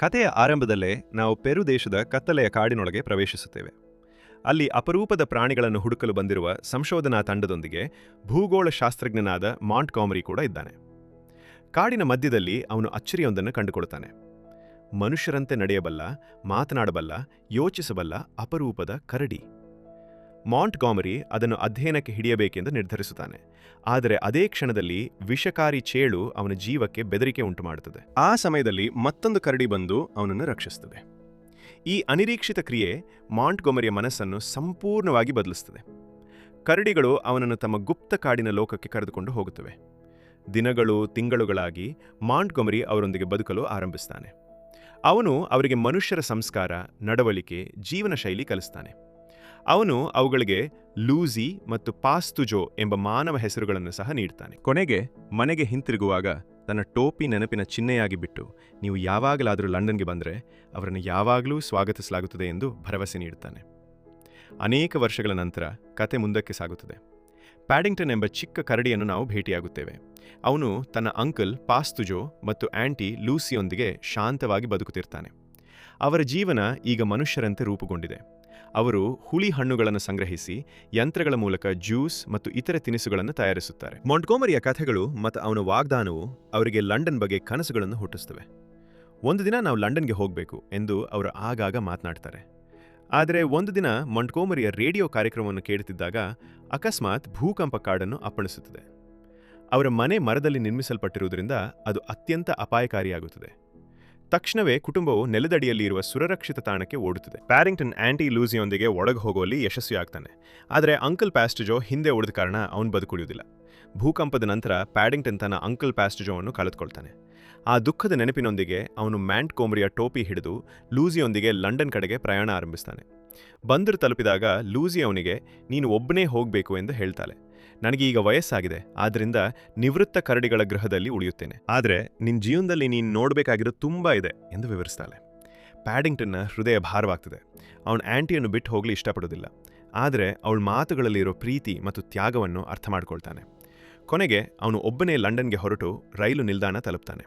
ಕಥೆಯ ಆರಂಭದಲ್ಲೇ ನಾವು ಪೆರು ದೇಶದ ಕತ್ತಲೆಯ ಕಾಡಿನೊಳಗೆ ಪ್ರವೇಶಿಸುತ್ತೇವೆ. ಅಲ್ಲಿ ಅಪರೂಪದ ಪ್ರಾಣಿಗಳನ್ನು ಹುಡುಕಲು ಬಂದಿರುವ ಸಂಶೋಧನಾ ತಂಡದೊಂದಿಗೆ ಭೂಗೋಳಶಾಸ್ತ್ರಜ್ಞನಾದ ಮಾಂಟ್‌ಗಾಮರಿ ಕೂಡ ಇದ್ದಾನೆ. ಕಾಡಿನ ಮಧ್ಯದಲ್ಲಿ ಅವನು ಅಚ್ಚರಿಯೊಂದನ್ನು ಕಂಡುಕೊಳ್ತಾನೆ. ಮನುಷ್ಯರಂತೆ ನಡೆಯಬಲ್ಲ, ಮಾತನಾಡಬಲ್ಲ, ಯೋಚಿಸಬಲ್ಲ ಅಪರೂಪದ ಕರಡಿ. ಮಾಂಟ್‌ಗಾಮರಿ ಅದನ್ನು ಅಧ್ಯಯನಕ್ಕೆ ಹಿಡಿಯಬೇಕೆಂದು ನಿರ್ಧರಿಸುತ್ತಾನೆ. ಆದರೆ ಅದೇ ಕ್ಷಣದಲ್ಲಿ ವಿಷಕಾರಿ ಚೇಳು ಅವನ ಜೀವಕ್ಕೆ ಬೆದರಿಕೆ ಉಂಟುಮಾಡುತ್ತದೆ. ಆ ಸಮಯದಲ್ಲಿ ಮತ್ತೊಂದು ಕರಡಿ ಬಂದು ಅವನನ್ನು ರಕ್ಷಿಸುತ್ತದೆ. ಈ ಅನಿರೀಕ್ಷಿತ ಕ್ರಿಯೆ ಮಾಂಟ್‌ಗೊಮರಿಯ ಮನಸ್ಸನ್ನು ಸಂಪೂರ್ಣವಾಗಿ ಬದಲಿಸುತ್ತದೆ. ಕರಡಿಗಳು ಅವನನ್ನು ತಮ್ಮ ಗುಪ್ತ ಕಾಡಿನ ಲೋಕಕ್ಕೆ ಕರೆದುಕೊಂಡು ಹೋಗುತ್ತವೆ. ದಿನಗಳು ತಿಂಗಳುಗಳಾಗಿ ಮಾಂಟ್‌ಗೊಮರಿ ಅವರೊಂದಿಗೆ ಬದುಕಲು ಆರಂಭಿಸ್ತಾನೆ. ಅವನು ಅವರಿಗೆ ಮನುಷ್ಯರ ಸಂಸ್ಕಾರ, ನಡವಳಿಕೆ, ಜೀವನ ಶೈಲಿ ಕಲಿಸ್ತಾನೆ. ಅವನು ಅವುಗಳಿಗೆ ಲೂಸಿ ಮತ್ತು ಪಾಸ್ತುಜೋ ಎಂಬ ಮಾನವ ಹೆಸರುಗಳನ್ನು ಸಹ ನೀಡ್ತಾನೆ. ಕೊನೆಗೆ ಮನೆಗೆ ಹಿಂತಿರುಗುವಾಗ ತನ್ನ ಟೋಪಿ ನೆನಪಿನ ಚಿಹ್ನೆಯಾಗಿ ಬಿಟ್ಟು, ನೀವು ಯಾವಾಗಲಾದರೂ ಲಂಡನ್ಗೆ ಬಂದರೆ ಅವರನ್ನು ಯಾವಾಗಲೂ ಸ್ವಾಗತಿಸಲಾಗುತ್ತದೆ ಎಂದು ಭರವಸೆ ನೀಡುತ್ತಾನೆ. ಅನೇಕ ವರ್ಷಗಳ ನಂತರ ಕತೆ ಮುಂದಕ್ಕೆ ಸಾಗುತ್ತದೆ. ಪ್ಯಾಡಿಂಗ್ಟನ್ ಎಂಬ ಚಿಕ್ಕ ಕರಡಿಯನ್ನು ನಾವು ಭೇಟಿಯಾಗುತ್ತೇವೆ. ಅವನು ತನ್ನ ಅಂಕಲ್ ಪಾಸ್ತುಜೋ ಮತ್ತು ಆಂಟಿ ಲೂಸಿಯೊಂದಿಗೆ ಶಾಂತವಾಗಿ ಬದುಕುತ್ತಿರ್ತಾನೆ. ಅವರ ಜೀವನ ಈಗ ಮನುಷ್ಯರಂತೆ ರೂಪುಗೊಂಡಿದೆ. ಅವರು ಹುಳಿ ಹಣ್ಣುಗಳನ್ನು ಸಂಗ್ರಹಿಸಿ ಯಂತ್ರಗಳ ಮೂಲಕ ಜ್ಯೂಸ್ ಮತ್ತು ಇತರ ತಿನಿಸುಗಳನ್ನು ತಯಾರಿಸುತ್ತಾರೆ. ಮಾಂಟ್‌ಗೊಮರಿಯ ಕಥೆಗಳು ಮತ್ತು ಅವನ ವಾಗ್ದಾನವು ಅವರಿಗೆ ಲಂಡನ್ ಬಗ್ಗೆ ಕನಸುಗಳನ್ನು ಹುಟ್ಟಿಸುತ್ತವೆ. ಒಂದು ದಿನ ನಾವು ಲಂಡನ್ಗೆ ಹೋಗಬೇಕು ಎಂದು ಅವರು ಆಗಾಗ ಮಾತನಾಡ್ತಾರೆ. ಆದರೆ ಒಂದು ದಿನ ಮಾಂಟ್‌ಗೊಮರಿಯ ರೇಡಿಯೋ ಕಾರ್ಯಕ್ರಮವನ್ನು ಕೇಳುತ್ತಿದ್ದಾಗ ಅಕಸ್ಮಾತ್ ಭೂಕಂಪ ಕಾಡನ್ನು ಅಪ್ಪಳಿಸುತ್ತದೆ. ಅವರ ಮನೆ ಮರದಲ್ಲಿ ನಿರ್ಮಿಸಲ್ಪಟ್ಟಿರುವುದರಿಂದ ಅದು ಅತ್ಯಂತ ಅಪಾಯಕಾರಿಯಾಗುತ್ತದೆ. ತಕ್ಷಣವೇ ಕುಟುಂಬವು ನೆಲದಡಿಯಲ್ಲಿ ಇರುವ ಸುರಕ್ಷಿತ ತಾಣಕ್ಕೆ ಓಡುತ್ತದೆ. ಪ್ಯಾರಿಂಗ್ಟನ್ ಆಂಟಿ ಲೂಸಿಯೊಂದಿಗೆ ಒಳಗೆ ಹೋಗುವಲ್ಲಿ ಯಶಸ್ವಿಯಾಗ್ತಾನೆ. ಆದರೆ ಅಂಕಲ್ ಪಾಸ್ಟುಜೋ ಹಿಂದೆ ಉಳಿದ ಕಾರಣ ಅವನು ಬದುಕುಳಿಯುವುದಿಲ್ಲ. ಭೂಕಂಪದ ನಂತರ ಪ್ಯಾಡಿಂಗ್ಟನ್ ತನ್ನ ಅಂಕಲ್ ಪಾಸ್ಟುಜೋವನ್ನು ಕಳೆದುಕೊಳ್ತಾನೆ. ಆ ದುಃಖದ ನೆನಪಿನೊಂದಿಗೆ ಅವನು ಮಾಂಟ್‌ಗೊಮರಿಯ ಟೋಪಿ ಹಿಡಿದು ಲೂಸಿಯೊಂದಿಗೆ ಲಂಡನ್ ಕಡೆಗೆ ಪ್ರಯಾಣ ಆರಂಭಿಸ್ತಾನೆ. ಬಂದರು ತಲುಪಿದಾಗ ಲೂಸಿ ಅವನಿಗೆ, ನೀನು ಒಬ್ಬನೇ ಹೋಗಬೇಕು ಎಂದು ಹೇಳ್ತಾಳೆ. ನನಗೆ ಈಗ ವಯಸ್ಸಾಗಿದೆ, ಆದ್ದರಿಂದ ನಿವೃತ್ತ ಕರಡಿಗಳ ಗೃಹದಲ್ಲಿ ಉಳಿಯುತ್ತೇನೆ. ಆದರೆ ನಿನ್ನ ಜೀವನದಲ್ಲಿ ನೀನು ನೋಡಬೇಕಾಗಿರೋ ತುಂಬ ಇದೆ ಎಂದು ವಿವರಿಸ್ತಾಳೆ. ಪ್ಯಾಡಿಂಗ್ಟನ್ನ ಹೃದಯ ಭಾರವಾಗ್ತದೆ. ಅವನ ಆಂಟಿಯನ್ನು ಬಿಟ್ಟು ಹೋಗಲಿ ಇಷ್ಟಪಡೋದಿಲ್ಲ. ಆದರೆ ಅವಳ ಮಾತುಗಳಲ್ಲಿರೋ ಪ್ರೀತಿ ಮತ್ತು ತ್ಯಾಗವನ್ನು ಅರ್ಥ ಮಾಡ್ಕೊಳ್ತಾನೆ. ಕೊನೆಗೆ ಅವನು ಒಬ್ಬನೇ ಲಂಡನ್ಗೆ ಹೊರಟು ರೈಲು ನಿಲ್ದಾಣ ತಲುಪ್ತಾನೆ.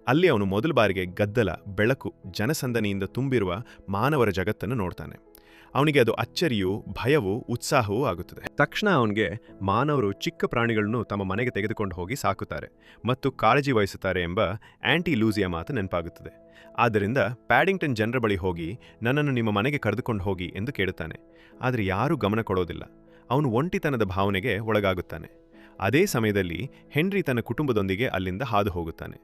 ಅಲ್ಲಿ ಅವನು ಮೊದಲ ಬಾರಿಗೆ ಗದ್ದಲ, ಬೆಳಕು, ಜನಸಂದಣಿಯಿಂದ ತುಂಬಿರುವ ಮಾನವರ ಜಗತ್ತನ್ನು ನೋಡ್ತಾನೆ. ಅವನಿಗೆ ಅದು ಅಚ್ಚರಿಯೂ ಭಯವೂ ಉತ್ಸಾಹವೂ ಆಗುತ್ತದೆ. ತಕ್ಷಣ ಅವನಿಗೆ ಮಾನವರು ಚಿಕ್ಕ ಪ್ರಾಣಿಗಳನ್ನು ತಮ್ಮ ಮನೆಗೆ ತೆಗೆದುಕೊಂಡು ಹೋಗಿ ಸಾಕುತ್ತಾರೆ ಮತ್ತು ಕಾಳಜಿ ವಹಿಸುತ್ತಾರೆ ಎಂಬ ಆಂಟಿ ಲೂಸಿಯ ಮಾತು ನೆನಪಾಗುತ್ತದೆ. ಆದ್ದರಿಂದ ಪ್ಯಾಡಿಂಗ್ಟನ್ ಜನರ ಬಳಿ ಹೋಗಿ, ನನ್ನನ್ನು ನಿಮ್ಮ ಮನೆಗೆ ಕರೆದುಕೊಂಡು ಹೋಗಿ ಎಂದು ಕೇಳುತ್ತಾನೆ. ಆದರೆ ಯಾರೂ ಗಮನ ಕೊಡೋದಿಲ್ಲ. ಅವನು ಒಂಟಿತನದ ಭಾವನೆಗೆ ಒಳಗಾಗುತ್ತಾನೆ. ಅದೇ ಸಮಯದಲ್ಲಿ ಹೆನ್ರಿ ತನ್ನ ಕುಟುಂಬದೊಂದಿಗೆ ಅಲ್ಲಿಂದ ಹಾದು ಹೋಗುತ್ತಾನೆ.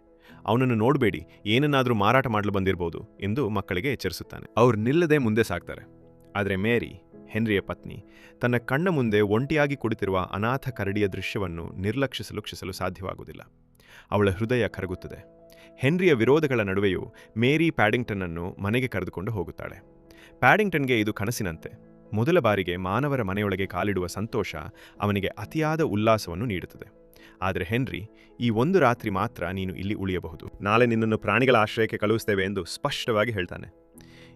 ಅವನನ್ನು ನೋಡಬೇಡಿ, ಏನನ್ನಾದರೂ ಮಾರಾಟ ಮಾಡಲು ಬಂದಿರಬಹುದು ಎಂದು ಮಕ್ಕಳಿಗೆ ಎಚ್ಚರಿಸುತ್ತಾನೆ. ಅವರು ನಿಲ್ಲದೆ ಮುಂದೆ ಸಾಗ್ತಾರೆ. ಆದರೆ ಮೇರಿ, ಹೆನ್ರಿಯ ಪತ್ನಿ, ತನ್ನ ಕಣ್ಣ ಮುಂದೆ ಒಂಟಿಯಾಗಿ ಕುಳಿತಿರುವ ಅನಾಥ ಕರಡಿಯ ದೃಶ್ಯವನ್ನು ನಿರ್ಲಕ್ಷಿಸಲು ಸಾಧ್ಯವಾಗುವುದಿಲ್ಲ. ಅವಳ ಹೃದಯ ಕರಗುತ್ತದೆ. ಹೆನ್ರಿಯ ವಿರೋಧಗಳ ನಡುವೆಯೂ ಮೇರಿ ಪ್ಯಾಡಿಂಗ್ಟನ್ನನ್ನು ಮನೆಗೆ ಕರೆದುಕೊಂಡು ಹೋಗುತ್ತಾಳೆ. ಪ್ಯಾಡಿಂಗ್ಟನ್ಗೆ ಇದು ಕನಸಿನಂತೆ. ಮೊದಲ ಬಾರಿಗೆ ಮಾನವರ ಮನೆಯೊಳಗೆ ಕಾಲಿಡುವ ಸಂತೋಷ ಅವನಿಗೆ ಅತಿಯಾದ ಉಲ್ಲಾಸವನ್ನು ನೀಡುತ್ತದೆ. ಆದರೆ ಹೆನ್ರಿ, ಈ ಒಂದು ರಾತ್ರಿ ಮಾತ್ರ ನೀನು ಇಲ್ಲಿ ಉಳಿಯಬಹುದು. ನಾಳೆ ನಿನ್ನನ್ನು ಪ್ರಾಣಿಗಳ ಆಶ್ರಯಕ್ಕೆ ಕಳುಹಿಸ್ತೇವೆ ಎಂದು ಸ್ಪಷ್ಟವಾಗಿ ಹೇಳ್ತಾನೆ.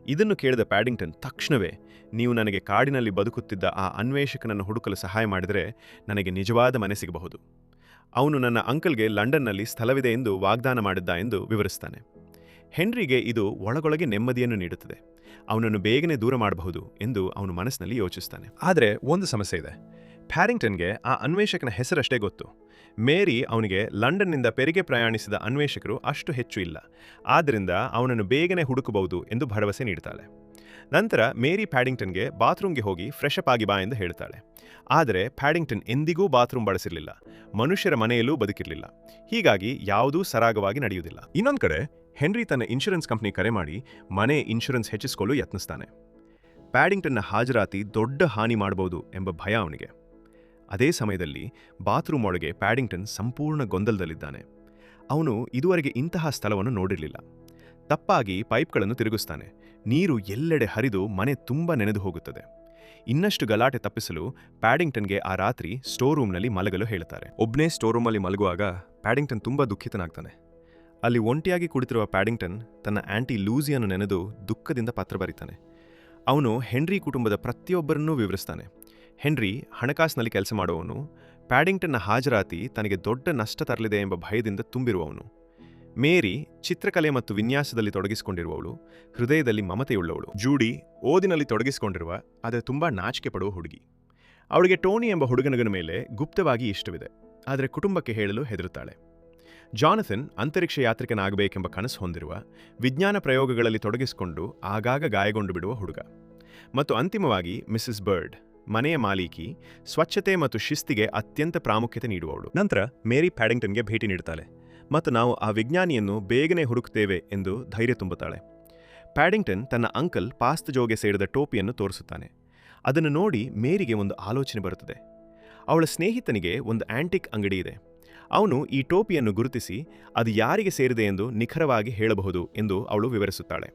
ಇದನ್ನು ಕೇಳಿದ ಪ್ಯಾಡಿಂಗ್ಟನ್ ತಕ್ಷಣವೇ, ನೀವು ನನಗೆ ಕಾಡಿನಲ್ಲಿ ಬದುಕುತ್ತಿದ್ದ ಆ ಅನ್ವೇಷಕನನ್ನು ಹುಡುಕಲು ಸಹಾಯ ಮಾಡಿದರೆ ನನಗೆ ನಿಜವಾದ ಮನೆ ಸಿಗಬಹುದು. ಅವನು ನನ್ನ ಅಂಕಲ್ಗೆ ಲಂಡನ್ನಲ್ಲಿ ಸ್ಥಳವಿದೆ ಎಂದು ವಾಗ್ದಾನ ಮಾಡಿದ್ದ ಎಂದು ವಿವರಿಸ್ತಾನೆ. ಹೆನ್ರಿಗೆ ಇದು ಒಳಗೊಳಗೆ ನೆಮ್ಮದಿಯನ್ನು ನೀಡುತ್ತದೆ. ಅವನನ್ನು ಬೇಗನೆ ದೂರ ಮಾಡಬಹುದು ಎಂದು ಅವನು ಮನಸ್ಸಿನಲ್ಲಿ ಯೋಚಿಸ್ತಾನೆ. ಆದರೆ ಒಂದು ಸಮಸ್ಯೆ ಇದೆ. ಪ್ಯಾರಿಂಗ್ಟನ್ಗೆ ಆ ಅನ್ವೇಷಕನ ಹೆಸರಷ್ಟೇ ಗೊತ್ತು. ಮೇರಿ ಅವನಿಗೆ ಲಂಡನ್ನಿಂದ ಪೆರಿಗೆ ಪ್ರಯಾಣಿಸಿದ ಅನ್ವೇಷಕರು ಅಷ್ಟು ಹೆಚ್ಚು ಇಲ್ಲ. ಆದ್ದರಿಂದ ಅವನನ್ನು ಬೇಗನೆ ಹುಡುಕಬಹುದು ಎಂದು ಭರವಸೆ ನೀಡುತ್ತಾಳೆ. ನಂತರ ಮೇರಿ ಪ್ಯಾಡಿಂಗ್ಟನ್ಗೆ ಬಾತ್ರೂಮ್ಗೆ ಹೋಗಿ ಫ್ರೆಶ್ ಅಪ್ ಆಗಿ ಬಾ ಎಂದು ಹೇಳ್ತಾಳೆ. ಆದರೆ ಪ್ಯಾಡಿಂಗ್ಟನ್ ಎಂದಿಗೂ ಬಾತ್ರೂಮ್ ಬಳಸಿರಲಿಲ್ಲ. ಮನುಷ್ಯರ ಮನೆಯಲ್ಲೂ ಬದುಕಿರಲಿಲ್ಲ. ಹೀಗಾಗಿ ಯಾವುದೂ ಸರಾಗವಾಗಿ ನಡೆಯುವುದಿಲ್ಲ. ಇನ್ನೊಂದು ಕಡೆ ಹೆನ್ರಿ ತನ್ನ ಇನ್ಶೂರೆನ್ಸ್ ಕಂಪನಿ ಕರೆ ಮಾಡಿ ಮನೆ ಇನ್ಶೂರೆನ್ಸ್ ಹೆಚ್ಚಿಸಿಕೊಳ್ಳಲು ಯತ್ನಿಸ್ತಾನೆ. ಪ್ಯಾಡಿಂಗ್ಟನ್ನ ಹಾಜರಾತಿ ದೊಡ್ಡ ಹಾನಿ ಮಾಡಬಹುದು ಎಂಬ ಭಯ ಅವನಿಗೆ. ಅದೇ ಸಮಯದಲ್ಲಿ ಬಾತ್ರೂಮ್ ಒಳಗೆ ಪ್ಯಾಡಿಂಗ್ಟನ್ ಸಂಪೂರ್ಣ ಗೊಂದಲದಲ್ಲಿದ್ದಾನೆ. ಅವನು ಇದುವರೆಗೆ ಇಂತಹ ಸ್ಥಳವನ್ನು ನೋಡಿರಲಿಲ್ಲ. ತಪ್ಪಾಗಿ ಪೈಪ್ಗಳನ್ನು ತಿರುಗಿಸ್ತಾನೆ. ನೀರು ಎಲ್ಲೆಡೆ ಹರಿದು ಮನೆ ತುಂಬ ನೆನೆದು ಹೋಗುತ್ತದೆ. ಇನ್ನಷ್ಟು ಗಲಾಟೆ ತಪ್ಪಿಸಲು ಪ್ಯಾಡಿಂಗ್ಟನ್ಗೆ ಆ ರಾತ್ರಿ ಸ್ಟೋರ್ ರೂಮ್ನಲ್ಲಿ ಮಲಗಲು ಹೇಳುತ್ತಾರೆ. ಒಬ್ಬನೇ ಸ್ಟೋರ್ ರೂಮಲ್ಲಿ ಮಲಗುವಾಗ ಪ್ಯಾಡಿಂಗ್ಟನ್ ತುಂಬ ದುಃಖಿತನಾಗ್ತಾನೆ. ಅಲ್ಲಿ ಒಂಟಿಯಾಗಿ ಕುಳಿತಿರುವ ಪ್ಯಾಡಿಂಗ್ಟನ್ ತನ್ನ ಆಂಟಿ ಲೂಸಿಯನ್ನು ನೆನೆದು ದುಃಖದಿಂದ ಪತ್ರ ಬರೀತಾನೆ. ಅವನು ಹೆನ್ರಿ ಕುಟುಂಬದ ಪ್ರತಿಯೊಬ್ಬರನ್ನೂ ವಿವರಿಸ್ತಾನೆ. ಹೆನ್ರಿ ಹಣಕಾಸಿನಲ್ಲಿ ಕೆಲಸ ಮಾಡುವವನು. ಪ್ಯಾಡಿಂಗ್ಟನ್ನ ಹಾಜರಾತಿ ತನಗೆ ದೊಡ್ಡ ನಷ್ಟ ತರಲಿದೆ ಎಂಬ ಭಯದಿಂದ ತುಂಬಿರುವವನು. ಮೇರಿ ಚಿತ್ರಕಲೆ ಮತ್ತು ವಿನ್ಯಾಸದಲ್ಲಿ ತೊಡಗಿಸಿಕೊಂಡಿರುವವಳು, ಹೃದಯದಲ್ಲಿ ಮಮತೆಯುಳ್ಳವಳು. ಜೂಡಿ ಓದಿನಲ್ಲಿ ತೊಡಗಿಸಿಕೊಂಡಿರುವ ಆದರೆ ತುಂಬಾ ನಾಚಿಕೆ ಪಡುವ ಹುಡುಗಿ. ಅವಳಿಗೆ ಟೋನಿ ಎಂಬ ಹುಡುಗನ ಮೇಲೆ ಗುಪ್ತವಾಗಿ ಇಷ್ಟವಿದೆ, ಆದರೆ ಕುಟುಂಬಕ್ಕೆ ಹೇಳಲು ಹೆದರುತ್ತಾಳೆ. ಜಾನಥನ್ ಅಂತರಿಕ್ಷ ಯಾತ್ರಿಕನಾಗಬೇಕೆಂಬ ಕನಸು ಹೊಂದಿರುವ, ವಿಜ್ಞಾನ ಪ್ರಯೋಗಗಳಲ್ಲಿ ತೊಡಗಿಸಿಕೊಂಡು ಆಗಾಗ ಗಾಯಗೊಂಡು ಬಿಡುವ ಹುಡುಗ. ಮತ್ತು ಅಂತಿಮವಾಗಿ ಮಿಸಸ್ ಬರ್ಡ್, ಮನೆಯ ಮಾಲೀಕಿ, ಸ್ವಚ್ಛತೆ ಮತ್ತು ಶಿಸ್ತಿಗೆ ಅತ್ಯಂತ ಪ್ರಾಮುಖ್ಯತೆ ನೀಡುವವಳು. ನಂತರ ಮೇರಿ ಪ್ಯಾಡಿಂಗ್ಟನ್ಗೆ ಭೇಟಿ ನೀಡುತ್ತಾಳೆ ಮತ್ತು ನಾವು ಆ ವಿಜ್ಞಾನಿಯನ್ನು ಬೇಗನೆ ಹುಡುಕುತ್ತೇವೆ ಎಂದು ಧೈರ್ಯ ತುಂಬುತ್ತಾಳೆ. ಪ್ಯಾಡಿಂಗ್ಟನ್ ತನ್ನ ಅಂಕಲ್ ಪಾಸ್ತಜೋಗೆ ಸೇರಿದ ಟೋಪಿಯನ್ನು ತೋರಿಸುತ್ತಾನೆ. ಅದನ್ನು ನೋಡಿ ಮೇರಿಗೆ ಒಂದು ಆಲೋಚನೆ ಬರುತ್ತದೆ. ಅವಳ ಸ್ನೇಹಿತನಿಗೆ ಒಂದು ಆಂಟಿಕ್ ಅಂಗಡಿ ಇದೆ. ಅವನು ಈ ಟೋಪಿಯನ್ನು ಗುರುತಿಸಿ ಅದು ಯಾರಿಗೆ ಸೇರಿದೆ ಎಂದು ನಿಖರವಾಗಿ ಹೇಳಬಹುದು ಎಂದು ಅವಳು ವಿವರಿಸುತ್ತಾಳೆ.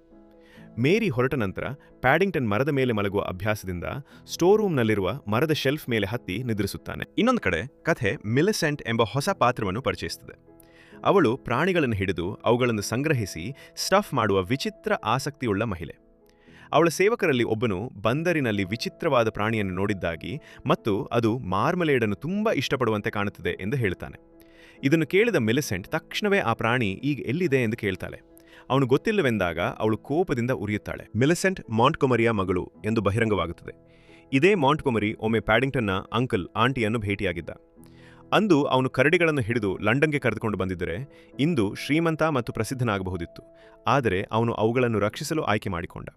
ಮೇರಿ ಹೊರಟ ನಂತರ ಪ್ಯಾಡಿಂಗ್ಟನ್ ಮರದ ಮೇಲೆ ಮಲಗುವ ಅಭ್ಯಾಸದಿಂದ ಸ್ಟೋರ್ ರೂಮ್ನಲ್ಲಿರುವ ಮರದ ಶೆಲ್ಫ್ ಮೇಲೆ ಹತ್ತಿ ನಿದ್ರಿಸುತ್ತಾನೆ. ಇನ್ನೊಂದು ಕಡೆ ಕಥೆ ಮಿಲಿಸೆಂಟ್ ಎಂಬ ಹೊಸ ಪಾತ್ರವನ್ನು ಪರಿಚಯಿಸುತ್ತದೆ. ಅವಳು ಪ್ರಾಣಿಗಳನ್ನು ಹಿಡಿದು ಅವುಗಳನ್ನು ಸಂಗ್ರಹಿಸಿ ಸ್ಟಫ್ ಮಾಡುವ ವಿಚಿತ್ರ ಆಸಕ್ತಿಯುಳ್ಳ ಮಹಿಳೆ. ಅವಳ ಸೇವಕರಲ್ಲಿ ಒಬ್ಬನು ಬಂದರಿನಲ್ಲಿ ವಿಚಿತ್ರವಾದ ಪ್ರಾಣಿಯನ್ನು ನೋಡಿದ್ದಾಗಿ ಮತ್ತು ಅದು ಮಾರ್ಮಲೇಡನ್ನು ತುಂಬಾ ಇಷ್ಟಪಡುವಂತೆ ಕಾಣುತ್ತದೆ ಎಂದು ಹೇಳುತ್ತಾನೆ. ಇದನ್ನು ಕೇಳಿದ ಮಿಲಿಸೆಂಟ್ ತಕ್ಷಣವೇ ಆ ಪ್ರಾಣಿ ಈಗ ಎಲ್ಲಿದೆ ಎಂದು ಕೇಳ್ತಾಳೆ. ಅವನು ಗೊತ್ತಿಲ್ಲವೆಂದಾಗ ಅವಳು ಕೋಪದಿಂದ ಉರಿಯುತ್ತಾಳೆ. ಮಿಲಿಸೆಂಟ್ ಮಾಂಟ್ಗೊಮರಿಯ ಮಗಳು ಎಂದು ಬಹಿರಂಗವಾಗುತ್ತದೆ. ಇದೇ ಮಾಂಟ್ಗೊಮರಿ ಒಮ್ಮೆ ಪ್ಯಾಡಿಂಗ್ಟನ್ನ ಅಂಕಲ್ ಆಂಟಿಯನ್ನು ಭೇಟಿಯಾಗಿದ್ದ. ಅಂದು ಅವನು ಕರಡಿಗಳನ್ನು ಹಿಡಿದು ಲಂಡನ್ಗೆ ಕರೆದುಕೊಂಡು ಬಂದಿದ್ದರೆ ಇಂದು ಶ್ರೀಮಂತ ಮತ್ತು ಪ್ರಸಿದ್ಧನಾಗಬಹುದಿತ್ತು. ಆದರೆ ಅವನು ಅವುಗಳನ್ನು ರಕ್ಷಿಸಲು ಆಯ್ಕೆ ಮಾಡಿಕೊಂಡ.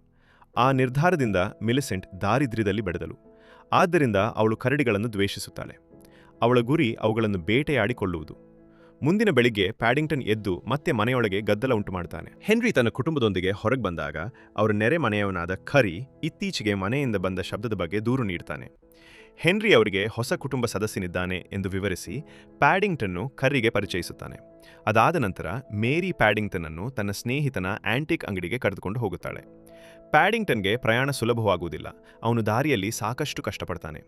ಆ ನಿರ್ಧಾರದಿಂದ ಮಿಲಿಸೆಂಟ್ ದಾರಿದ್ರ್ಯದಲ್ಲಿ ಬೆಳೆದಳು. ಆದ್ದರಿಂದ ಅವಳು ಕರಡಿಗಳನ್ನು ದ್ವೇಷಿಸುತ್ತಾಳೆ. ಅವಳ ಗುರಿ ಅವುಗಳನ್ನು ಬೇಟೆಯಾಡಿ ಕೊಳ್ಳುವುದು. ಮುಂದಿನ ಬೆಳಿಗ್ಗೆ ಪ್ಯಾಡಿಂಗ್ಟನ್ ಎದ್ದು ಮತ್ತೆ ಮನೆಯೊಳಗೆ ಗದ್ದಲ ಉಂಟು ಮಾಡ್ತಾನೆ. ಹೆನ್ರಿ ತನ್ನ ಕುಟುಂಬದೊಂದಿಗೆ ಹೊರಗೆ ಬಂದಾಗ ಅವರ ನೆರೆ ಮನೆಯವನಾದ ಖರಿ ಇತ್ತೀಚೆಗೆ ಮನೆಯಿಂದ ಬಂದ ಶಬ್ದದ ಬಗ್ಗೆ ದೂರು ನೀಡ್ತಾನೆ. ಹೆನ್ರಿ ಅವರಿಗೆ ಹೊಸ ಕುಟುಂಬ ಸದಸ್ಯನಿದ್ದಾನೆ ಎಂದು ವಿವರಿಸಿ ಪ್ಯಾಡಿಂಗ್ಟನ್ನು ಖರ್ರಿಗೆ ಪರಿಚಯಿಸುತ್ತಾನೆ. ಅದಾದ ನಂತರ ಮೇರಿ ಪ್ಯಾಡಿಂಗ್ಟನ್ ಅನ್ನು ತನ್ನ ಸ್ನೇಹಿತನ ಆಂಟಿಕ್ ಅಂಗಡಿಗೆ ಕರೆದುಕೊಂಡು ಹೋಗುತ್ತಾಳೆ. ಪ್ಯಾಡಿಂಗ್ಟನ್ಗೆ ಪ್ರಯಾಣ ಸುಲಭವಾಗುವುದಿಲ್ಲ. ಅವನು ದಾರಿಯಲ್ಲಿ ಸಾಕಷ್ಟು ಕಷ್ಟಪಡ್ತಾನೆ.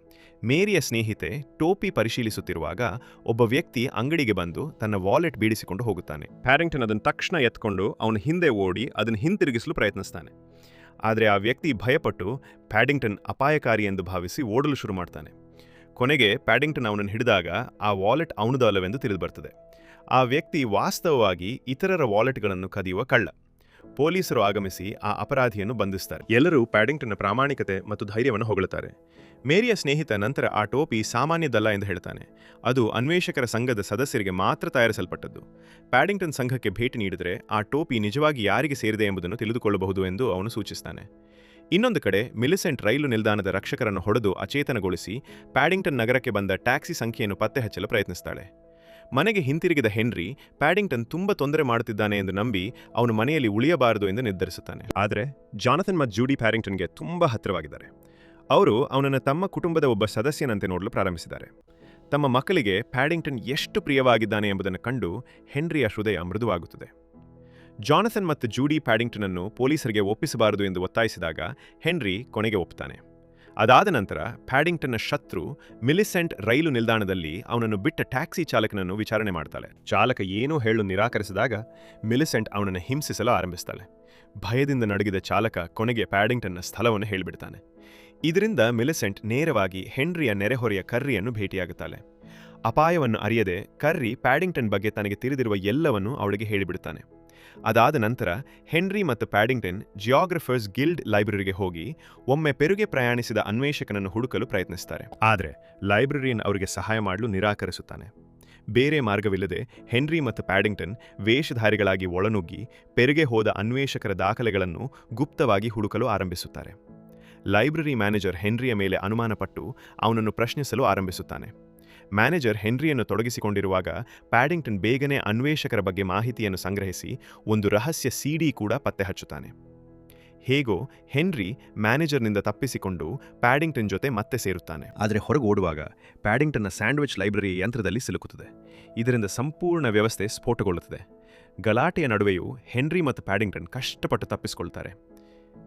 ಮೇರಿಯ ಸ್ನೇಹಿತೆ ಟೋಪಿ ಪರಿಶೀಲಿಸುತ್ತಿರುವಾಗ ಒಬ್ಬ ವ್ಯಕ್ತಿ ಅಂಗಡಿಗೆ ಬಂದು ತನ್ನ ವಾಲೆಟ್ ಬೀಳಿಸಿಕೊಂಡು ಹೋಗುತ್ತಾನೆ. ಪ್ಯಾಡಿಂಗ್ಟನ್ ಅದನ್ನು ತಕ್ಷಣ ಎತ್ಕೊಂಡು ಅವನು ಹಿಂದೆ ಓಡಿ ಅದನ್ನು ಹಿಂತಿರುಗಿಸಲು ಪ್ರಯತ್ನಿಸ್ತಾನೆ. ಆದರೆ ಆ ವ್ಯಕ್ತಿ ಭಯಪಟ್ಟು ಪ್ಯಾಡಿಂಗ್ಟನ್ ಅಪಾಯಕಾರಿ ಎಂದು ಭಾವಿಸಿ ಓಡಲು ಶುರು ಮಾಡ್ತಾನೆ. ಕೊನೆಗೆ ಪ್ಯಾಡಿಂಗ್ಟನ್ ಅವನನ್ನು ಹಿಡಿದಾಗ ಆ ವಾಲೆಟ್ ಅವನದು ಅಲ್ಲವೆಂದು ತಿಳಿದುಬರ್ತದೆ. ಆ ವ್ಯಕ್ತಿ ವಾಸ್ತವವಾಗಿ ಇತರರ ವಾಲೆಟ್ಗಳನ್ನು ಕದಿಯುವ ಕಳ್ಳ. ಪೊಲೀಸರು ಆಗಮಿಸಿ ಆ ಅಪರಾಧಿಯನ್ನು ಬಂಧಿಸ್ತಾರೆ. ಎಲ್ಲರೂ ಪ್ಯಾಡಿಂಗ್ಟನ್ನ ಪ್ರಾಮಾಣಿಕತೆ ಮತ್ತು ಧೈರ್ಯವನ್ನು ಹೊಗಳುತ್ತಾರೆ. ಮೇರಿಯ ಸ್ನೇಹಿತ ನಂತರ ಆ ಟೋಪಿ ಸಾಮಾನ್ಯದಲ್ಲ ಎಂದು ಹೇಳ್ತಾನೆ. ಅದು ಅನ್ವೇಷಕರ ಸಂಘದ ಸದಸ್ಯರಿಗೆ ಮಾತ್ರ ತಯಾರಿಸಲ್ಪಟ್ಟದ್ದು. ಪ್ಯಾಡಿಂಗ್ಟನ್ ಸಂಘಕ್ಕೆ ಭೇಟಿ ನೀಡಿದರೆ ಆ ಟೋಪಿ ನಿಜವಾಗಿ ಯಾರಿಗೆ ಸೇರಿದೆ ಎಂಬುದನ್ನು ತಿಳಿದುಕೊಳ್ಳಬಹುದು ಎಂದು ಅವನು ಸೂಚಿಸ್ತಾನೆ. ಇನ್ನೊಂದು ಕಡೆ ಮಿಲಿಸೆಂಟ್ ರೈಲು ನಿಲ್ದಾಣದ ರಕ್ಷಕರನ್ನು ಹೊಡೆದು ಅಚೇತನಗೊಳಿಸಿ ಪ್ಯಾಡಿಂಗ್ಟನ್ ನಗರಕ್ಕೆ ಬಂದ ಟ್ಯಾಕ್ಸಿ ಸಂಖ್ಯೆಯನ್ನು ಪತ್ತೆ ಹಚ್ಚಲು ಪ್ರಯತ್ನಿಸ್ತಾಳೆ. ಮನೆಗೆ ಹಿಂತಿರುಗಿದ ಹೆನ್ರಿ ಪ್ಯಾಡಿಂಗ್ಟನ್ ತುಂಬಾ ತೊಂದರೆ ಮಾಡುತ್ತಿದ್ದಾನೆ ಎಂದು ನಂಬಿ ಅವನು ಮನೆಯಲ್ಲಿ ಉಳಿಯಬಾರದು ಎಂದು ನಿರ್ಧರಿಸುತ್ತಾನೆ. ಆದರೆ ಜಾನಥನ್ ಮತ್ತು ಜೂಡಿ ಪ್ಯಾಡಿಂಗ್ಟನ್ಗೆ ತುಂಬಾ ಹತ್ತಿರವಾಗಿದ್ದಾರೆ. ಅವರು ಅವನನ್ನು ತಮ್ಮ ಕುಟುಂಬದ ಒಬ್ಬ ಸದಸ್ಯನಂತೆ ನೋಡಲು ಪ್ರಾರಂಭಿಸಿದ್ದಾರೆ. ತಮ್ಮ ಮಕ್ಕಳಿಗೆ ಪ್ಯಾಡಿಂಗ್ಟನ್ ಎಷ್ಟು ಪ್ರಿಯವಾಗಿದ್ದಾನೆ ಎಂಬುದನ್ನು ಕಂಡು ಹೆನ್ರಿಯ ಹೃದಯ ಮೃದುವಾಗುತ್ತದೆ. ಜಾನಥನ್ ಮತ್ತು ಜೂಡಿ ಪ್ಯಾಡಿಂಗ್ಟನ್ ಅನ್ನು ಪೊಲೀಸರಿಗೆ ಒಪ್ಪಿಸಬಾರದು ಎಂದು ಒತ್ತಾಯಿಸಿದಾಗ ಹೆನ್ರಿ ಕೊನೆಗೆ ಒಪ್ಪುತ್ತಾನೆ. ಅದಾದ ನಂತರ ಪ್ಯಾಡಿಂಗ್ಟನ್ನ ಶತ್ರು ಮಿಲಿಸೆಂಟ್ ರೈಲು ನಿಲ್ದಾಣದಲ್ಲಿ ಅವನನ್ನು ಬಿಟ್ಟ ಟ್ಯಾಕ್ಸಿ ಚಾಲಕನನ್ನು ವಿಚಾರಣೆ ಮಾಡ್ತಾಳೆ. ಚಾಲಕ ಏನೂ ಹೇಳಲು ನಿರಾಕರಿಸಿದಾಗ ಮಿಲಿಸೆಂಟ್ ಅವನನ್ನು ಹಿಂಸಿಸಲು ಆರಂಭಿಸ್ತಾಳೆ. ಭಯದಿಂದ ನಡುಗಿದ ಚಾಲಕ ಕೊನೆಗೆ ಪ್ಯಾಡಿಂಗ್ಟನ್ನ ಸ್ಥಳವನ್ನು ಹೇಳಿಬಿಡ್ತಾನೆ. ಇದರಿಂದ ಮಿಲಿಸೆಂಟ್ ನೇರವಾಗಿ ಹೆನ್ರಿಯ ನೆರೆಹೊರೆಯ ಕರ್ರಿಯನ್ನು ಭೇಟಿಯಾಗುತ್ತಾಳೆ. ಅಪಾಯವನ್ನು ಅರಿಯದೆ ಕರ್ರಿ ಪ್ಯಾಡಿಂಗ್ಟನ್ ಬಗ್ಗೆ ತನಗೆ ತಿಳಿದಿರುವ ಎಲ್ಲವನ್ನೂ ಅವಳಿಗೆ ಹೇಳಿಬಿಡುತ್ತಾನೆ. ಅದಾದ ನಂತರ ಹೆನ್ರಿ ಮತ್ತು ಪ್ಯಾಡಿಂಗ್ಟನ್ ಜಿಯೋಗ್ರಫರ್ಸ್ ಗಿಲ್ಡ್ ಲೈಬ್ರರಿಗೆ ಹೋಗಿ ಒಮ್ಮೆ ಪೆರುಗೆ ಪ್ರಯಾಣಿಸಿದ ಅನ್ವೇಷಕನನ್ನು ಹುಡುಕಲು ಪ್ರಯತ್ನಿಸುತ್ತಾರೆ. ಆದರೆ ಲೈಬ್ರರಿಯನ್ ಅವರಿಗೆ ಸಹಾಯ ಮಾಡಲು ನಿರಾಕರಿಸುತ್ತಾನೆ. ಬೇರೆ ಮಾರ್ಗವಿಲ್ಲದೆ ಹೆನ್ರಿ ಮತ್ತು ಪ್ಯಾಡಿಂಗ್ಟನ್ ವೇಷಧಾರಿಗಳಾಗಿ ಒಳನುಗ್ಗಿ ಪೆರುಗೆ ಹೋದ ಅನ್ವೇಷಕರ ದಾಖಲೆಗಳನ್ನು ಗುಪ್ತವಾಗಿ ಹುಡುಕಲು ಆರಂಭಿಸುತ್ತಾರೆ. ಲೈಬ್ರರಿ ಮ್ಯಾನೇಜರ್ ಹೆನ್ರಿಯ ಮೇಲೆ ಅನುಮಾನಪಟ್ಟು ಅವನನ್ನು ಪ್ರಶ್ನಿಸಲು ಆರಂಭಿಸುತ್ತಾನೆ. ಮ್ಯಾನೇಜರ್ ಹೆನ್ರಿಯನ್ನು ತೊಡಗಿಸಿಕೊಂಡಿರುವಾಗ ಪ್ಯಾಡಿಂಗ್ಟನ್ ಬೇಗನೆ ಅನ್ವೇಷಕರ ಬಗ್ಗೆ ಮಾಹಿತಿಯನ್ನು ಸಂಗ್ರಹಿಸಿ ಒಂದು ರಹಸ್ಯ ಸಿಡಿ ಕೂಡ ಪತ್ತೆ ಹಚ್ಚುತ್ತಾನೆ. ಹೇಗೋ ಹೆನ್ರಿ ಮ್ಯಾನೇಜರ್ನಿಂದ ತಪ್ಪಿಸಿಕೊಂಡು ಪ್ಯಾಡಿಂಗ್ಟನ್ ಜೊತೆ ಮತ್ತೆ ಸೇರುತ್ತಾನೆ. ಆದರೆ ಹೊರಗೆ ಓಡುವಾಗ ಪ್ಯಾಡಿಂಗ್ಟನ್ನ ಸ್ಯಾಂಡ್ವಿಚ್ ಲೈಬ್ರರಿ ಯಂತ್ರದಲ್ಲಿ ಸಿಲುಕುತ್ತದೆ. ಇದರಿಂದ ಸಂಪೂರ್ಣ ವ್ಯವಸ್ಥೆ ಸ್ಫೋಟಗೊಳ್ಳುತ್ತದೆ. ಗಲಾಟೆಯ ನಡುವೆಯೂ ಹೆನ್ರಿ ಮತ್ತು ಪ್ಯಾಡಿಂಗ್ಟನ್ ಕಷ್ಟಪಟ್ಟು ತಪ್ಪಿಸಿಕೊಳ್ತಾರೆ.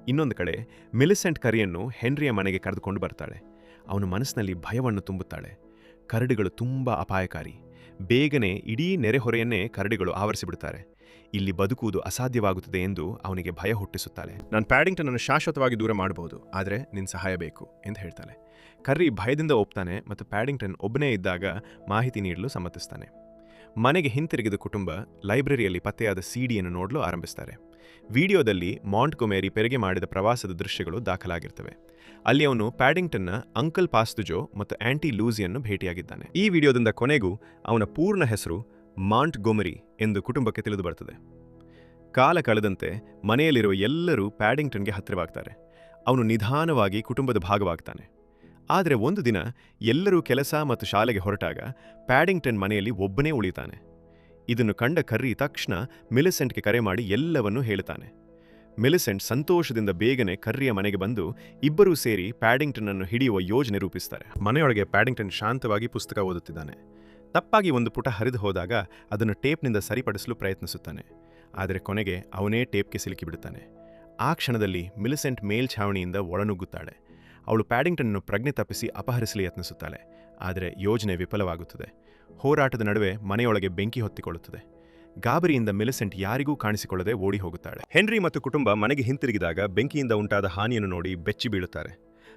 ಇನ್ನೊಂದು ಕಡೆ ಮಿಲಿಸೆಂಟ್ ಕರಿಯನ್ನು ಹೆನ್ರಿಯ ಮನೆಗೆ ಕರೆದುಕೊಂಡು ಬರ್ತಾಳೆ. ಅವನ ಮನಸ್ಸಿನಲ್ಲಿ ಭಯವನ್ನು ತುಂಬುತ್ತಾಳೆ. ಕರಡಿಗಳು ತುಂಬಾ ಅಪಾಯಕಾರಿ. ಬೇಗನೆ ಇಡೀ ನೆರೆಹೊರೆಯನ್ನೇ ಕರಡಿಗಳು ಆವರಿಸಿಬಿಡುತ್ತಾರೆ. ಇಲ್ಲಿ ಬದುಕುವುದು ಅಸಾಧ್ಯವಾಗುತ್ತದೆ ಎಂದು ಅವನಿಗೆ ಭಯ ಹುಟ್ಟಿಸುತ್ತಾಳೆ. ನಾನು ಪ್ಯಾಡಿಂಗ್ಟನ್ ಅನ್ನು ಶಾಶ್ವತವಾಗಿ ದೂರ ಮಾಡಬಹುದು, ಆದರೆ ನಿನ್ನ ಸಹಾಯ ಬೇಕು ಎಂದು ಹೇಳ್ತಾಳೆ. ಕರ್ರಿ ಭಯದಿಂದ ಒಪ್ತಾನೆ ಮತ್ತು ಪ್ಯಾಡಿಂಗ್ಟನ್ ಒಬ್ಬನೇ ಇದ್ದಾಗ ಮಾಹಿತಿ ನೀಡಲು ಸಮ್ಮತಿಸ್ತಾನೆ. ಮನೆಗೆ ಹಿಂತಿರುಗಿದ ಕುಟುಂಬ ಲೈಬ್ರರಿಯಲ್ಲಿ ಪತ್ತೆಯಾದ ಸಿಡಿಯನ್ನು ನೋಡಲು ಆರಂಭಿಸ್ತಾರೆ. ವಿಡಿಯೋದಲ್ಲಿ ಮಾಂಟ್ಗೊಮೆರಿ ಪೆರಿಗೆ ಮಾಡಿದ ಪ್ರವಾಸದ ದೃಶ್ಯಗಳು ದಾಖಲಾಗಿರ್ತವೆ. ಅಲ್ಲಿ ಅವನು ಪ್ಯಾಡಿಂಗ್ಟನ್ನ ಅಂಕಲ್ ಪಾಸ್ತುಜೋ ಮತ್ತು ಆಂಟಿ ಲೂಸಿಯನ್ನು ಭೇಟಿಯಾಗಿದ್ದಾನೆ. ಈ ವಿಡಿಯೋದಿಂದ ಕೊನೆಗೂ ಅವನ ಪೂರ್ಣ ಹೆಸರು ಮಾಂಟ್ಗೊಮೆರಿ ಎಂದು ಕುಟುಂಬಕ್ಕೆ ತಿಳಿದು ಬರ್ತದೆ. ಕಾಲ ಕಳೆದಂತೆ ಮನೆಯಲ್ಲಿರುವ ಎಲ್ಲರೂ ಪ್ಯಾಡಿಂಗ್ಟನ್ಗೆ ಹತ್ತಿರವಾಗ್ತಾರೆ. ಅವನು ನಿಧಾನವಾಗಿ ಕುಟುಂಬದ ಭಾಗವಾಗ್ತಾನೆ. ಆದರೆ ಒಂದು ದಿನ ಎಲ್ಲರೂ ಕೆಲಸ ಮತ್ತು ಶಾಲೆಗೆ ಹೊರಟಾಗ ಪ್ಯಾಡಿಂಗ್ಟನ್ ಮನೆಯಲ್ಲಿ ಒಬ್ಬನೇ ಉಳಿತಾನೆ. ಇದನ್ನು ಕಂಡ ಕರ್ರಿ ತಕ್ಷಣ ಮಿಲಿಸೆಂಟ್ಗೆ ಕರೆ ಮಾಡಿ ಎಲ್ಲವನ್ನೂ ಹೇಳುತ್ತಾನೆ. ಮಿಲಿಸೆಂಟ್ ಸಂತೋಷದಿಂದ ಬೇಗನೆ ಕರ್ರಿಯ ಮನೆಗೆ ಬಂದು ಇಬ್ಬರೂ ಸೇರಿ ಪ್ಯಾಡಿಂಗ್ಟನ್ನನ್ನು ಹಿಡಿಯುವ ಯೋಜನೆ ರೂಪಿಸ್ತಾರೆ. ಮನೆಯೊಳಗೆ ಪ್ಯಾಡಿಂಗ್ಟನ್ ಶಾಂತವಾಗಿ ಪುಸ್ತಕ ಓದುತ್ತಿದ್ದಾನೆ. ತಪ್ಪಾಗಿ ಒಂದು ಪುಟ ಹರಿದು ಹೋದಾಗ ಅದನ್ನು ಟೇಪ್ನಿಂದ ಸರಿಪಡಿಸಲು ಪ್ರಯತ್ನಿಸುತ್ತಾನೆ. ಆದರೆ ಕೊನೆಗೆ ಅವನೇ ಟೇಪ್ಗೆ ಸಿಲುಕಿಬಿಡುತ್ತಾನೆ. ಆ ಕ್ಷಣದಲ್ಲಿ ಮಿಲಿಸೆಂಟ್ ಮೇಲ್ಛಾವಣಿಯಿಂದ ಒಳನುಗ್ಗುತ್ತಾಳೆ. ಅವಳು ಪ್ಯಾಡಿಂಗ್ಟನ್ನನ್ನು ಪ್ರಜ್ಞೆ ತಪ್ಪಿಸಿ ಅಪಹರಿಸಲು ಯತ್ನಿಸುತ್ತಾಳೆ. ಆದರೆ ಯೋಜನೆ ವಿಫಲವಾಗುತ್ತದೆ. ಹೋರಾಟದ ನಡುವೆ ಮನೆಯೊಳಗೆ ಬೆಂಕಿ ಹೊತ್ತಿಕೊಳ್ಳುತ್ತದೆ. ಗಾಬರಿಯಿಂದ ಮಿಲಿಸೆಂಟ್ ಯಾರಿಗೂ ಕಾಣಿಸಿಕೊಳ್ಳದೆ ಓಡಿ ಹೋಗುತ್ತಾಳೆ. ಹೆನ್ರಿ ಮತ್ತು ಕುಟುಂಬ ಮನೆಗೆ ಹಿಂತಿರುಗಿದಾಗ ಬೆಂಕಿಯಿಂದ ಉಂಟಾದ ಹಾನಿಯನ್ನು ನೋಡಿ ಬೆಚ್ಚಿ ಬೀಳುತ್ತಾರೆ.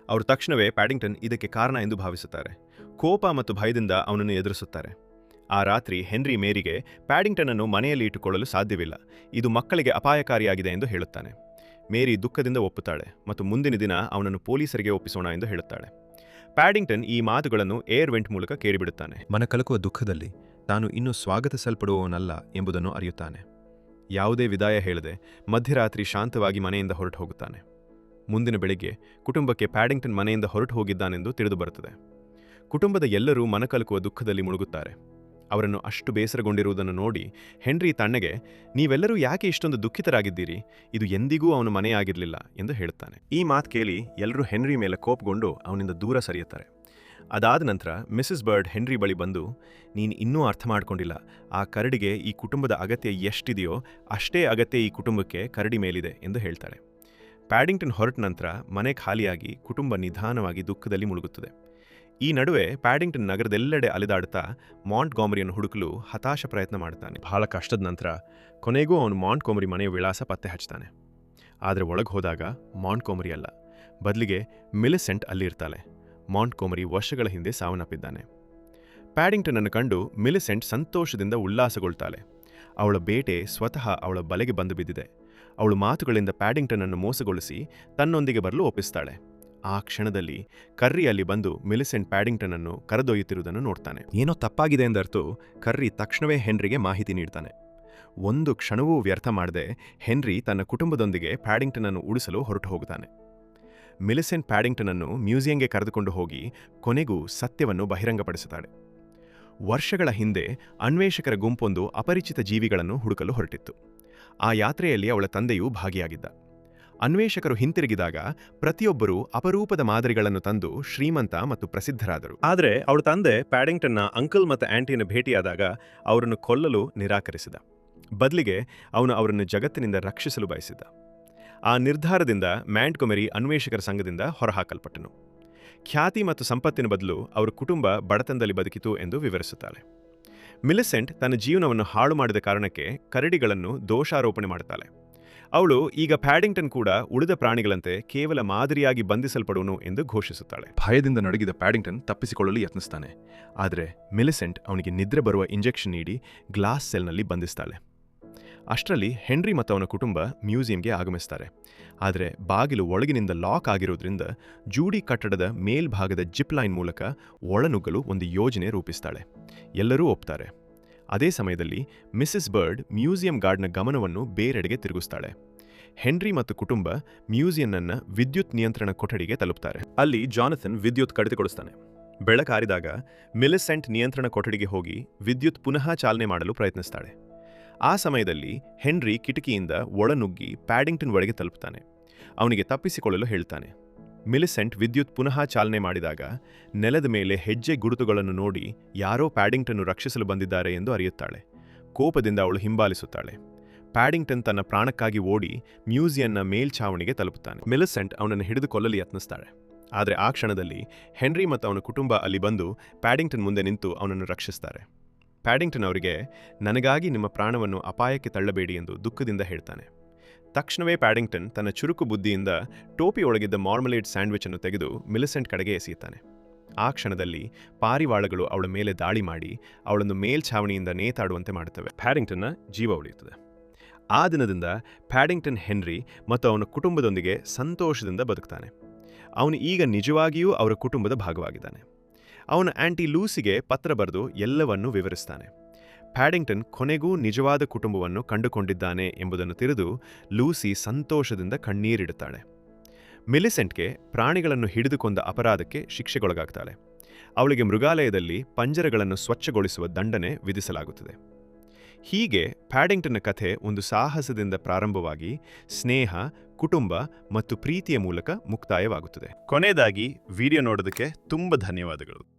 ಅವರು ತಕ್ಷಣವೇ ಪ್ಯಾಡಿಂಗ್ಟನ್ ಇದಕ್ಕೆ ಕಾರಣ ಎಂದು ಭಾವಿಸುತ್ತಾರೆ. ಕೋಪ ಮತ್ತು ಭಯದಿಂದ ಅವನನ್ನು ಎದುರಿಸುತ್ತಾರೆ. ಆ ರಾತ್ರಿ ಹೆನ್ರಿ ಮೇರಿಗೆ ಪ್ಯಾಡಿಂಗ್ಟನ್ನನ್ನು ಮನೆಯಲ್ಲಿ ಇಟ್ಟುಕೊಳ್ಳಲು ಸಾಧ್ಯವಿಲ್ಲ, ಇದು ಮಕ್ಕಳಿಗೆ ಅಪಾಯಕಾರಿಯಾಗಿದೆ ಎಂದು ಹೇಳುತ್ತಾನೆ. ಮೇರಿ ದುಃಖದಿಂದ ಒಪ್ಪುತ್ತಾಳೆ ಮತ್ತು ಮುಂದಿನ ದಿನ ಅವನನ್ನು ಪೊಲೀಸರಿಗೆ ಒಪ್ಪಿಸೋಣ ಎಂದು ಹೇಳುತ್ತಾಳೆ. ಪ್ಯಾಡಿಂಗ್ಟನ್ ಈ ಮಾತುಗಳನ್ನು ಏರ್ ವೆಂಟ್ ಮೂಲಕ ಕೇಳಿಬಿಡುತ್ತಾನೆ. ಮನಕಲಕುವ ದುಃಖದಲ್ಲಿ ತಾನು ಇನ್ನೂ ಸ್ವಾಗತಿಸಲ್ಪಡುವವನಲ್ಲ ಎಂಬುದನ್ನು ಅರಿಯುತ್ತಾನೆ. ಯಾವುದೇ ವಿದಾಯ ಹೇಳದೆ ಮಧ್ಯರಾತ್ರಿ ಶಾಂತವಾಗಿ ಮನೆಯಿಂದ ಹೊರಟು ಹೋಗುತ್ತಾನೆ. ಮುಂದಿನ ಬೆಳಿಗ್ಗೆ ಕುಟುಂಬಕ್ಕೆ ಪ್ಯಾಡಿಂಗ್ಟನ್ ಮನೆಯಿಂದ ಹೊರಟು ಹೋಗಿದ್ದಾನೆಂದು ತಿಳಿದುಬರುತ್ತದೆ. ಕುಟುಂಬದ ಎಲ್ಲರೂ ಮನಕಲಕುವ ದುಃಖದಲ್ಲಿ ಮುಳುಗುತ್ತಾರೆ. ಅವರನ್ನು ಅಷ್ಟು ಬೇಸರಗೊಂಡಿರುವುದನ್ನು ನೋಡಿ ಹೆನ್ರಿ ತಣ್ಣಗೆ, ನೀವೆಲ್ಲರೂ ಯಾಕೆ ಇಷ್ಟೊಂದು ದುಃಖಿತರಾಗಿದ್ದೀರಿ, ಇದು ಎಂದಿಗೂ ಅವನ ಮನೆಯಾಗಿರಲಿಲ್ಲ ಎಂದು ಹೇಳುತ್ತಾನೆ. ಈ ಮಾತು ಕೇಳಿ ಎಲ್ಲರೂ ಹೆನ್ರಿ ಮೇಲೆ ಕೋಪಗೊಂಡು ಅವನಿಂದ ದೂರ ಸರಿಯುತ್ತಾರೆ. ಅದಾದ ನಂತರ ಮಿಸಸ್ ಬರ್ಡ್ ಹೆನ್ರಿ ಬಳಿ ಬಂದು, ನೀನು ಇನ್ನೂ ಅರ್ಥ ಮಾಡ್ಕೊಂಡಿಲ್ಲ, ಆ ಕರಡಿಗೆ ಈ ಕುಟುಂಬದ ಅಗತ್ಯ ಎಷ್ಟಿದೆಯೋ ಅಷ್ಟೇ ಅಗತ್ಯ ಈ ಕುಟುಂಬಕ್ಕೆ ಕರಡಿ ಮೇಲಿದೆ ಎಂದು ಹೇಳ್ತಾಳೆ. ಪ್ಯಾಡಿಂಗ್ಟನ್ ಹೊರಟ ನಂತರ ಮನೆ ಖಾಲಿಯಾಗಿ ಕುಟುಂಬ ನಿಧಾನವಾಗಿ ದುಃಖದಲ್ಲಿ ಮುಳುಗುತ್ತದೆ. ಈ ನಡುವೆ ಪ್ಯಾಡಿಂಗ್ಟನ್ ನಗರದೆಲ್ಲೆಡೆ ಅಲೆದಾಡುತ್ತಾ ಮಾಂಟ್ಗೊಮೆರಿಯನ್ನು ಹುಡುಕಲು ಹತಾಶ ಪ್ರಯತ್ನ ಮಾಡುತ್ತಾನೆ. ಬಹಳ ಕಷ್ಟದ ನಂತರ ಕೊನೆಗೂ ಅವನು ಮಾಂಟ್ಗೊಮೆರಿ ಮನೆಯ ವಿಳಾಸ ಪತ್ತೆ ಹಚ್ತಾನೆ. ಆದರೆ ಒಳಗೆ ಹೋದಾಗ ಮಾಂಟ್ಗೊಮೆರಿ ಅಲ್ಲ, ಬದಲಿಗೆ ಮಿಲಿಸೆಂಟ್ ಅಲ್ಲಿರ್ತಾಳೆ. ಮಾಂಟ್ಗೊಮೆರಿ ವರ್ಷಗಳ ಹಿಂದೆ ಸಾವನ್ನಪ್ಪಿದ್ದಾನೆ. ಪ್ಯಾಡಿಂಗ್ಟನನ್ನು ಕಂಡು ಮಿಲಿಸೆಂಟ್ ಸಂತೋಷದಿಂದ ಉಲ್ಲಾಸಗೊಳ್ತಾಳೆ. ಅವಳ ಬೇಟೆ ಸ್ವತಃ ಅವಳ ಬಲೆಗೆ ಬಂದು ಬಿದ್ದಿದೆ. ಅವಳು ಮಾತುಗಳಿಂದ ಪ್ಯಾಡಿಂಗ್ಟನನ್ನು ಮೋಸಗೊಳಿಸಿ ತನ್ನೊಂದಿಗೆ ಬರಲು ಒಪ್ಪಿಸ್ತಾಳೆ. ಆ ಕ್ಷಣದಲ್ಲಿ ಕರ್ರಿ ಅಲ್ಲಿ ಬಂದು ಮಿಲಿಸೆಂಟ್ ಪ್ಯಾಡಿಂಗ್ಟನನ್ನು ಕರೆದೊಯ್ಯುತ್ತಿರುವುದನ್ನು ನೋಡ್ತಾನೆ. ಏನೋ ತಪ್ಪಾಗಿದೆ ಎಂದರ್ತು ಕರ್ರಿ ತಕ್ಷಣವೇ ಹೆನ್ರಿಗೆ ಮಾಹಿತಿ ನೀಡ್ತಾನೆ. ಒಂದು ಕ್ಷಣವೂ ವ್ಯರ್ಥ ಮಾಡದೆ ಹೆನ್ರಿ ತನ್ನ ಕುಟುಂಬದೊಂದಿಗೆ ಪ್ಯಾಡಿಂಗ್ಟನನ್ನು ಉಳಿಸಲು ಹೊರಟು ಹೋಗುತ್ತಾನೆ. ಮಿಲಿಸೆಂಟ್ ಪ್ಯಾಡಿಂಗ್ಟನನ್ನು ಮ್ಯೂಸಿಯಂಗೆ ಕರೆದುಕೊಂಡು ಹೋಗಿ ಕೊನೆಗೂ ಸತ್ಯವನ್ನು ಬಹಿರಂಗಪಡಿಸುತ್ತಾಳೆ. ವರ್ಷಗಳ ಹಿಂದೆ ಅನ್ವೇಷಕರ ಗುಂಪೊಂದು ಅಪರಿಚಿತ ಜೀವಿಗಳನ್ನು ಹುಡುಕಲು ಹೊರಟಿತ್ತು. ಆ ಯಾತ್ರೆಯಲ್ಲಿ ಅವಳ ತಂದೆಯೂ ಭಾಗಿಯಾಗಿದ್ದ. ಅನ್ವೇಷಕರು ಹಿಂತಿರುಗಿದಾಗ ಪ್ರತಿಯೊಬ್ಬರೂ ಅಪರೂಪದ ಮಾದರಿಗಳನ್ನು ತಂದು ಶ್ರೀಮಂತ ಮತ್ತು ಪ್ರಸಿದ್ಧರಾದರು. ಆದರೆ ಅವಳ ತಂದೆ ಪ್ಯಾಡಿಂಗ್ಟನ್ನ ಅಂಕಲ್ ಮತ್ತು ಆಂಟಿಯನ್ನು ಭೇಟಿಯಾದಾಗ ಅವರನ್ನು ಕೊಲ್ಲಲು ನಿರಾಕರಿಸಿದ. ಬದಲಿಗೆ ಅವನು ಅವರನ್ನು ಜಗತ್ತಿನಿಂದ ರಕ್ಷಿಸಲು ಬಯಸಿದ್ದ. ಆ ನಿರ್ಧಾರದಿಂದ ಮಾಂಟ್ಗೊಮೆರಿ ಅನ್ವೇಷಕರ ಸಂಘದಿಂದ ಹೊರಹಾಕಲ್ಪಟ್ಟನು. ಖ್ಯಾತಿ ಮತ್ತು ಸಂಪತ್ತಿನ ಬದಲು ಅವರ ಕುಟುಂಬ ಬಡತನದಲ್ಲಿ ಬದುಕಿತು ಎಂದು ವಿವರಿಸುತ್ತಾಳೆ. ಮಿಲಿಸೆಂಟ್ ತನ್ನ ಜೀವನವನ್ನು ಹಾಳು ಮಾಡಿದ ಕಾರಣಕ್ಕೆ ಕರಡಿಗಳನ್ನು ದೋಷಾರೋಪಣೆ ಮಾಡುತ್ತಾಳೆ. ಅವಳು ಈಗ ಪ್ಯಾಡಿಂಗ್ಟನ್ ಕೂಡ ಉಳಿದ ಪ್ರಾಣಿಗಳಂತೆ ಕೇವಲ ಮಾದರಿಯಾಗಿ ಬಂಧಿಸಲ್ಪಡುವನು ಎಂದು ಘೋಷಿಸುತ್ತಾಳೆ. ಭಯದಿಂದ ನಡುಗಿದ ಪ್ಯಾಡಿಂಗ್ಟನ್ ತಪ್ಪಿಸಿಕೊಳ್ಳಲು ಯತ್ನಿಸ್ತಾನೆ. ಆದರೆ ಮಿಲಿಸೆಂಟ್ ಅವನಿಗೆ ನಿದ್ರೆ ಬರುವ ಇಂಜೆಕ್ಷನ್ ನೀಡಿ ಗ್ಲಾಸ್ ಸೆಲ್ನಲ್ಲಿ ಬಂಧಿಸ್ತಾಳೆ. ಅಷ್ಟರಲ್ಲಿ ಹೆನ್ರಿ ಮತ್ತು ಅವನ ಕುಟುಂಬ ಮ್ಯೂಸಿಯಂಗೆ ಆಗಮಿಸ್ತಾರೆ. ಆದರೆ ಬಾಗಿಲು ಒಳಗಿನಿಂದ ಲಾಕ್ ಆಗಿರೋದ್ರಿಂದ ಜೂಡಿ ಕಟ್ಟಡದ ಮೇಲ್ಭಾಗದ ಜಿಪ್ ಲೈನ್ ಮೂಲಕ ಒಳನುಗ್ಗಲು ಒಂದು ಯೋಜನೆ ರೂಪಿಸ್ತಾಳೆ. ಎಲ್ಲರೂ ಒಪ್ತಾರೆ. ಅದೇ ಸಮಯದಲ್ಲಿ ಮಿಸಸ್ ಬರ್ಡ್ ಮ್ಯೂಸಿಯಂ ಗಾರ್ಡ್ನ ಗಮನವನ್ನು ಬೇರೆಡೆಗೆ ತಿರುಗಿಸ್ತಾಳೆ. ಹೆನ್ರಿ ಮತ್ತು ಕುಟುಂಬ ಮ್ಯೂಸಿಯಂನ ವಿದ್ಯುತ್ ನಿಯಂತ್ರಣ ಕೊಠಡಿಗೆ ತಲುಪ್ತಾರೆ. ಅಲ್ಲಿ ಜಾನಥನ್ ವಿದ್ಯುತ್ ಕಡಿತಗೊಳಿಸ್ತಾನೆ. ಬೆಳಕಾರಿದಾಗ ಮಿಲಿಸೆಂಟ್ ನಿಯಂತ್ರಣ ಕೊಠಡಿಗೆ ಹೋಗಿ ವಿದ್ಯುತ್ ಪುನಃ ಚಾಲನೆ ಮಾಡಲು ಪ್ರಯತ್ನಿಸ್ತಾಳೆ. ಆ ಸಮಯದಲ್ಲಿ ಹೆನ್ರಿ ಕಿಟಕಿಯಿಂದ ಒಳನುಗ್ಗಿ ಪ್ಯಾಡಿಂಗ್ಟನ್ ಒಳಗೆ ತಲುಪುತ್ತಾನೆ. ಅವನಿಗೆ ತಪ್ಪಿಸಿಕೊಳ್ಳಲು ಹೇಳ್ತಾನೆ. ಮಿಲಿಸೆಂಟ್ ವಿದ್ಯುತ್ ಪುನಃ ಚಾಲನೆ ಮಾಡಿದಾಗ ನೆಲದ ಮೇಲೆ ಹೆಜ್ಜೆ ಗುರುತುಗಳನ್ನು ನೋಡಿ ಯಾರೋ ಪ್ಯಾಡಿಂಗ್ಟನ್ನು ರಕ್ಷಿಸಲು ಬಂದಿದ್ದಾರೆ ಎಂದು ಅರಿಯುತ್ತಾಳೆ. ಕೋಪದಿಂದ ಅವಳು ಹಿಂಬಾಲಿಸುತ್ತಾಳೆ. ಪ್ಯಾಡಿಂಗ್ಟನ್ ತನ್ನ ಪ್ರಾಣಕ್ಕಾಗಿ ಓಡಿ ಮ್ಯೂಸಿಯಂನ ಮೇಲ್ಛಾವಣಿಗೆ ತಲುಪುತ್ತಾನೆ. ಮಿಲಿಸೆಂಟ್ ಅವನನ್ನು ಹಿಡಿದು ಕೊಲ್ಲಲು ಯತ್ನಿಸ್ತಾಳೆ. ಆದರೆ ಆ ಕ್ಷಣದಲ್ಲಿ ಹೆನ್ರಿ ಮತ್ತು ಅವನ ಕುಟುಂಬ ಅಲ್ಲಿ ಬಂದು ಪ್ಯಾಡಿಂಗ್ಟನ್ ಮುಂದೆ ನಿಂತು ಅವನನ್ನು ರಕ್ಷಿಸ್ತಾರೆ. ಪ್ಯಾಡಿಂಗ್ಟನ್ ಅವರಿಗೆ, ನನಗಾಗಿ ನಿಮ್ಮ ಪ್ರಾಣವನ್ನು ಅಪಾಯಕ್ಕೆ ತಳ್ಳಬೇಡಿ ಎಂದು ದುಃಖದಿಂದ ಹೇಳ್ತಾನೆ. ತಕ್ಷಣವೇ ಪ್ಯಾಡಿಂಗ್ಟನ್ ತನ್ನ ಚುರುಕು ಬುದ್ಧಿಯಿಂದ ಟೋಪಿ ಒಳಗಿದ್ದ ಮಾರ್ಮಲೇಡ್ ಸ್ಯಾಂಡ್ವಿಚ್ ಅನ್ನು ತೆಗೆದು ಮಿಲಿಸೆಂಟ್ ಕಡೆಗೆ ಎಸೆಯುತ್ತಾನೆ. ಆ ಕ್ಷಣದಲ್ಲಿ ಪಾರಿವಾಳಗಳು ಅವಳ ಮೇಲೆ ದಾಳಿ ಮಾಡಿ ಅವಳನ್ನು ಮೇಲ್ಛಾವಣಿಯಿಂದ ನೇತಾಡುವಂತೆ ಮಾಡುತ್ತವೆ. ಪ್ಯಾಡಿಂಗ್ಟನ್ನ ಜೀವ ಉಳಿಯುತ್ತದೆ. ಆ ದಿನದಿಂದ ಪ್ಯಾಡಿಂಗ್ಟನ್ ಹೆನ್ರಿ ಮತ್ತು ಅವನ ಕುಟುಂಬದೊಂದಿಗೆ ಸಂತೋಷದಿಂದ ಬದುಕ್ತಾನೆ. ಅವನು ಈಗ ನಿಜವಾಗಿಯೂ ಅವರ ಕುಟುಂಬದ ಭಾಗವಾಗಿದ್ದಾನೆ. ಅವನು ಆಂಟಿ ಲೂಸಿಗೆ ಪತ್ರ ಬರೆದು ಎಲ್ಲವನ್ನೂ ವಿವರಿಸ್ತಾನೆ. ಪ್ಯಾಡಿಂಗ್ಟನ್ ಕೊನೆಗೂ ನಿಜವಾದ ಕುಟುಂಬವನ್ನು ಕಂಡುಕೊಂಡಿದ್ದಾನೆ ಎಂಬುದನ್ನು ತಿಳಿದು ಲೂಸಿ ಸಂತೋಷದಿಂದ ಕಣ್ಣೀರಿಡುತ್ತಾಳೆ. ಮಿಲಿಸೆಂಟ್ಗೆ ಪ್ರಾಣಿಗಳನ್ನು ಹಿಡಿದುಕೊಂಡ ಅಪರಾಧಕ್ಕೆ ಶಿಕ್ಷೆಗೊಳಗಾಗ್ತಾಳೆ. ಅವಳಿಗೆ ಮೃಗಾಲಯದಲ್ಲಿ ಪಂಜರಗಳನ್ನು ಸ್ವಚ್ಛಗೊಳಿಸುವ ದಂಡನೆ ವಿಧಿಸಲಾಗುತ್ತದೆ. ಹೀಗೆ ಪ್ಯಾಡಿಂಗ್ಟನ್ನ ಕಥೆ ಒಂದು ಸಾಹಸದಿಂದ ಪ್ರಾರಂಭವಾಗಿ ಸ್ನೇಹ, ಕುಟುಂಬ ಮತ್ತು ಪ್ರೀತಿಯ ಮೂಲಕ ಮುಕ್ತಾಯವಾಗುತ್ತದೆ. ಕೊನೆಯದಾಗಿ ವಿಡಿಯೋ ನೋಡೋದಕ್ಕೆ ತುಂಬ ಧನ್ಯವಾದಗಳು.